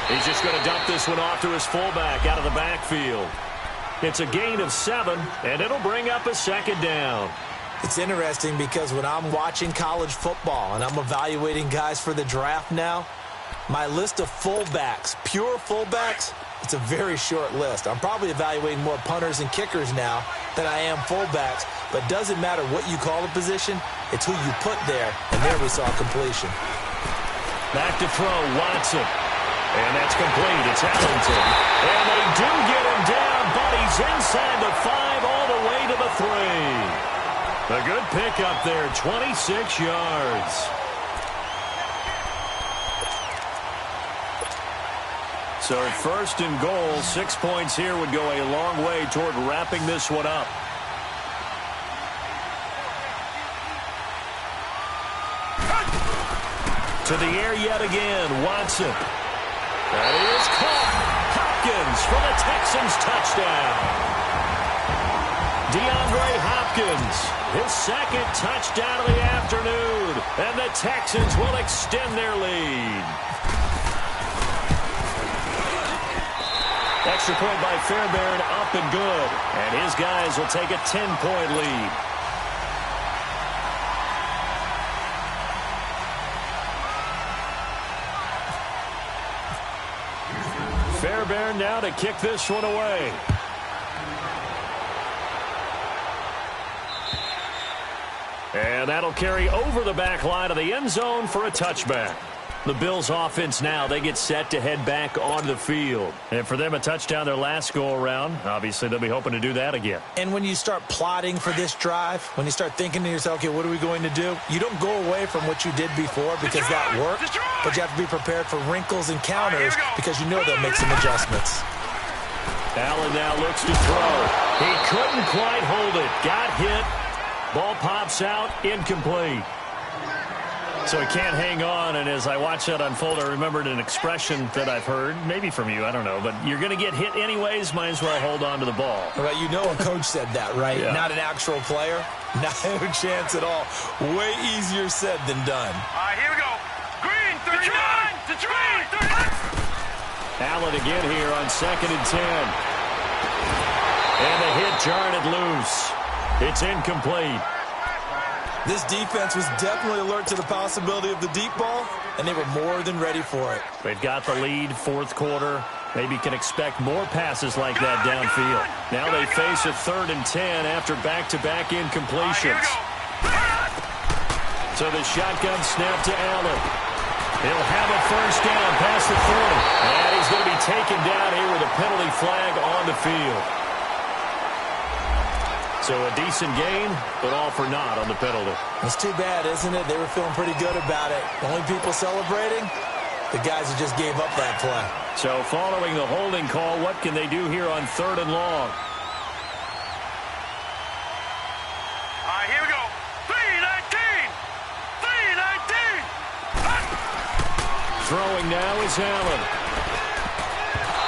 He's just going to dump this one off to his fullback out of the backfield. It's a gain of 7, and it'll bring up a 2nd down. It's interesting because when I'm watching college football and I'm evaluating guys for the draft now, my list of fullbacks, pure fullbacks, it's a very short list. I'm probably evaluating more punters and kickers now than I am fullbacks, but it doesn't matter what you call the position, it's who you put there, and there we saw completion. Back to throw, Watson. And that's complete. It's Ellington. And they do get him down, but he's inside the 5 all the way to the 3. A good pickup there, 26 yards. So 1st and goal, 6 points here would go a long way toward wrapping this one up. To the air yet again, Watson. That is caught. Hopkins for the Texans touchdown. DeAndre Hopkins, his 2nd touchdown of the afternoon, and the Texans will extend their lead. Extra point by Fairbairn, up and good, and his guys will take a 10-point lead. Fairbairn now to kick this one away. And that'll carry over the back line of the end zone for a touchback. The Bills offense now, they get set to head back onto the field. And for them, a touchdown their last go-around. Obviously, they'll be hoping to do that again. And when you start plotting for this drive, when you start thinking to yourself, okay, what are we going to do? You don't go away from what you did before because that worked, but you have to be prepared for wrinkles and counters because you know they'll make some adjustments. Allen now looks to throw. He couldn't quite hold it. Got hit. Ball pops out. Incomplete. So he can't hang on, and as I watch that unfold, I remembered an expression that I've heard, maybe from you, I don't know, but you're going to get hit anyways, might as well hold on to the ball. Well, you know a coach said that, right? Yeah. Not an actual player. No chance at all. Way easier said than done. All right, here we go. Green, 39. To green, 39. Allen again here on 2nd and 10. And the hit jarred it loose. It's incomplete. This defense was definitely alert to the possibility of the deep ball, and they were more than ready for it. They've got the lead, 4th quarter. Maybe can expect more passes like that downfield. Now they face a 3rd and 10 after back-to-back incompletions. So the shotgun snap to Allen. He'll have a first down past the 40. And he's going to be taken down here with a penalty flag on the field. So a decent gain, but all for naught on the penalty. It's too bad, isn't it? They were feeling pretty good about it. The only people celebrating, the guys who just gave up that play. So following the holding call, what can they do here on 3rd and long? All right, here we go. 3-19. 3-19. Throwing now is Allen.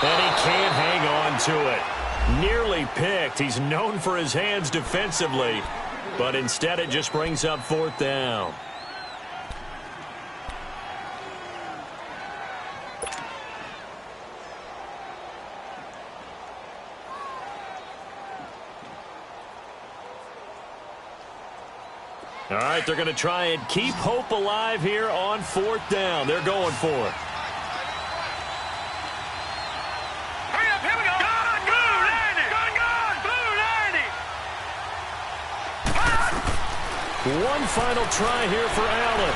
And he can't hang on to it. Nearly picked. He's known for his hands defensively, but instead it just brings up 4th down. All right, they're going to try and keep hope alive here on 4th down. They're going for it. Hurry up, here we go. Gone, blue, landing. Gone, blue, landing. One final try here for Allen.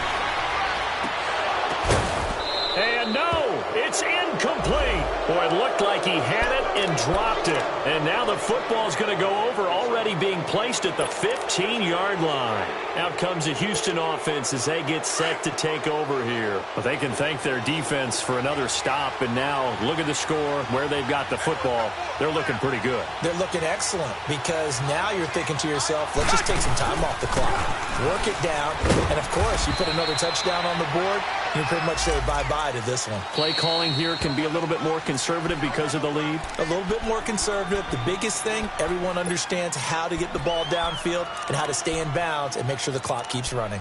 And no, it's incomplete. Boy, it looked like he had it and dropped it. And now the football's going to go over, already being placed at the 15-yard line. Out comes the Houston offense as they get set to take over here. But they can thank their defense for another stop. And now look at the score, where they've got the football. They're looking pretty good. They're looking excellent because now you're thinking to yourself, let's just take some time off the clock. Work it down. And, of course, you put another touchdown on the board, you pretty much say bye-bye to this one. Play calling here can be a little bit more conservative because of the lead. A little bit more conservative. The biggest thing, everyone understands how to get the ball downfield and how to stay in bounds and make sure the clock keeps running.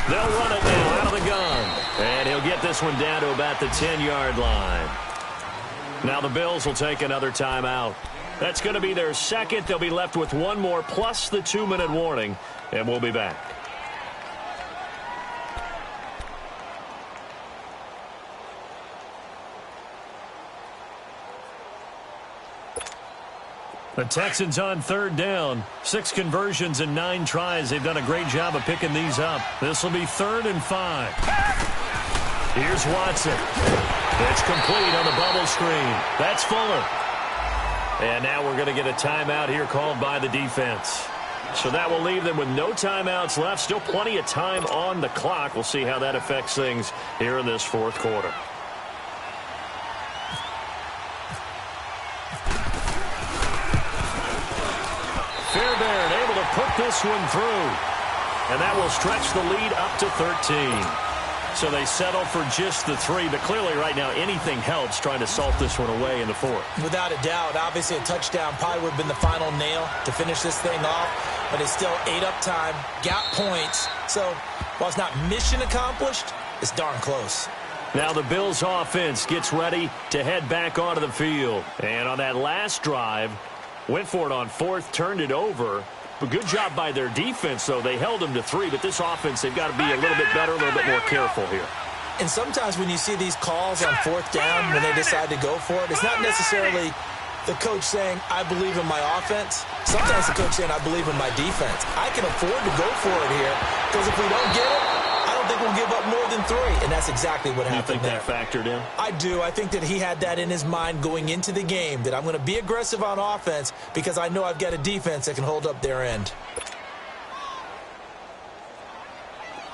They'll run it now out of the gun. And he'll get this one down to about the 10-yard line. Now the Bills will take another timeout. That's going to be their second. They'll be left with one more plus the 2-minute warning. And we'll be back. The Texans on 3rd down. 6 conversions and 9 tries. They've done a great job of picking these up. This will be 3rd and 5. Here's Watson. It's complete on the bubble screen. That's Fuller. And now we're going to get a timeout here called by the defense. So that will leave them with no timeouts left. Still plenty of time on the clock. We'll see how that affects things here in this 4th quarter. Fairbairn able to put this one through. And that will stretch the lead up to 13. So they settle for just the 3. But clearly right now anything helps trying to salt this one away in the 4th. Without a doubt. Obviously a touchdown probably would have been the final nail to finish this thing off. But it's still ate up time. Got points. So while it's not mission accomplished, it's darn close. Now the Bills offense gets ready to head back onto the field. And on that last drive, went for it on 4th, turned it over. But good job by their defense, though. They held them to 3, but this offense, they've got to be a little bit better, a little bit more careful here. And sometimes when you see these calls on 4th down, when they decide to go for it, it's not necessarily the coach saying, I believe in my offense. Sometimes the coach saying, I believe in my defense. I can afford to go for it here, because if we don't get it, I don't think we'll give up more than 3. And that's exactly what happened there. You think that factored in? I do. I think that he had that in his mind going into the game, that I'm going to be aggressive on offense because I know I've got a defense that can hold up their end.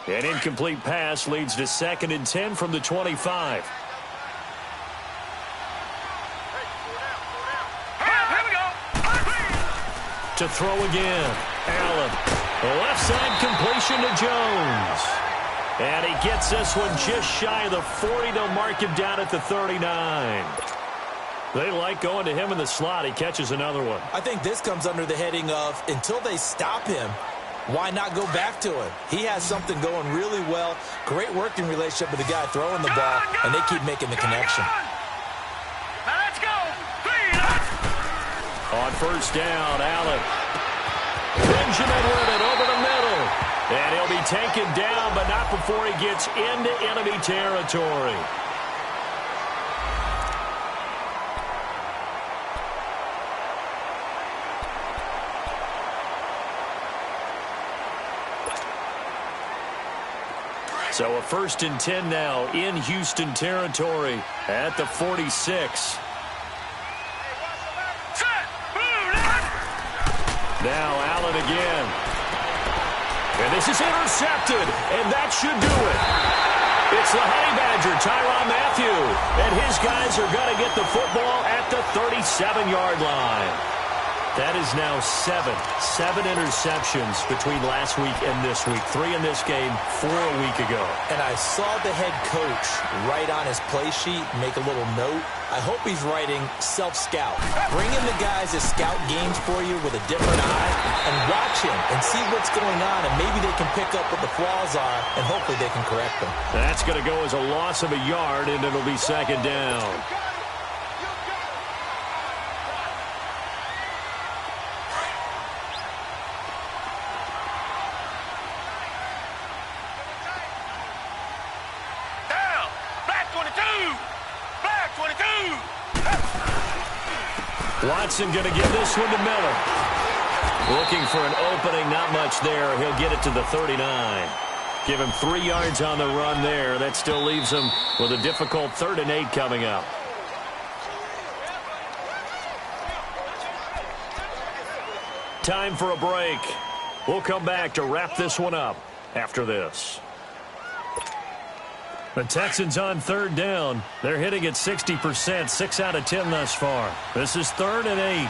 An incomplete pass leads to 2nd and 10 from the 25. To throw again. Allen. Left side completion to Jones. And he gets this one just shy of the 40. They'll mark him down at the 39. They like going to him in the slot. He catches another one. I think this comes under the heading of, until they stop him, why not go back to him? He has something going really well. Great working relationship with the guy throwing the ball, and they keep making the connection. Now let's go. 3. On 1st down, Allen. Benjamin with it over the middle. And he'll be taken down, but not before he gets into enemy territory. So a 1st and 10 now in Houston territory at the 46. Now Allen again. And this is intercepted, and that should do it. It's the Honey Badger, Tyrann Mathieu, and his guys are going to get the football at the 37-yard line. That is now 7 interceptions between last week and this week. 3 in this game, 4 a week ago. And I saw the head coach write on his play sheet, make a little note. I hope he's writing self-scout. Bring in the guys that scout games for you with a different eye and watch him and see what's going on, and maybe they can pick up what the flaws are, and hopefully they can correct them. That's going to go as a loss of a yard, and it'll be 2nd down. Watson going to give this one to Miller. Looking for an opening, not much there. He'll get it to the 39. Give him 3 yards on the run there. That still leaves him with a difficult 3rd and 8 coming up. Time for a break. We'll come back to wrap this one up after this. The Texans on 3rd down. They're hitting at 60%, 6 out of 10 thus far. This is 3rd and 8.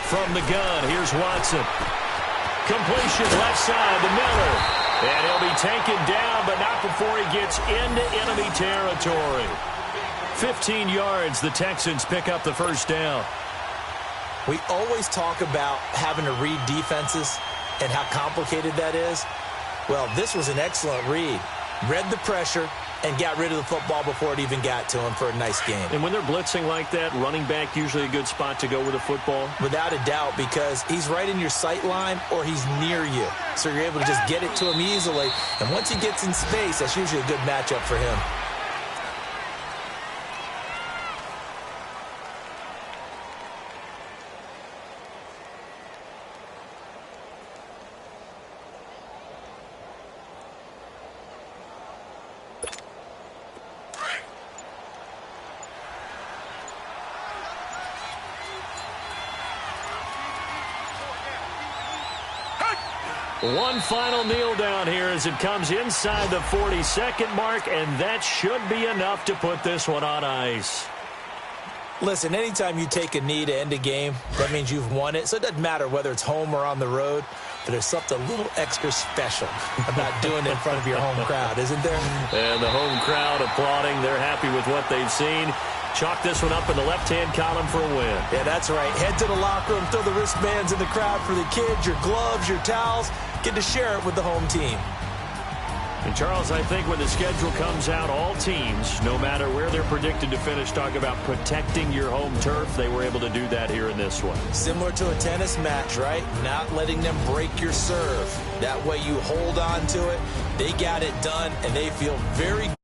From the gun, here's Watson. Completion left side to Miller. And he'll be taken down, but not before he gets into enemy territory. 15 yards, the Texans pick up the 1st down. We always talk about having to read defenses and how complicated that is. Well, this was an excellent read. Read the pressure and got rid of the football before it even got to him for a nice game. And when they're blitzing like that, running back usually a good spot to go with the football? Without a doubt, because he's right in your sight line or he's near you. So you're able to just get it to him easily. And once he gets in space, that's usually a good matchup for him. One final kneel down here as it comes inside the 42nd mark, and that should be enough to put this one on ice. Listen, anytime you take a knee to end a game, that means you've won it. So it doesn't matter whether it's home or on the road, but there's something a little extra special about doing it in front of your home crowd, isn't there? And the home crowd applauding. They're happy with what they've seen. Chalk this one up in the left-hand column for a win. Yeah, that's right. Head to the locker room, throw the wristbands in the crowd for the kids, your gloves, your towels. Get to share it with the home team. And, Charles, I think when the schedule comes out, all teams, no matter where they're predicted to finish, talk about protecting your home turf. They were able to do that here in this one. Similar to a tennis match, right? Not letting them break your serve. That way you hold on to it. They got it done, and they feel very good.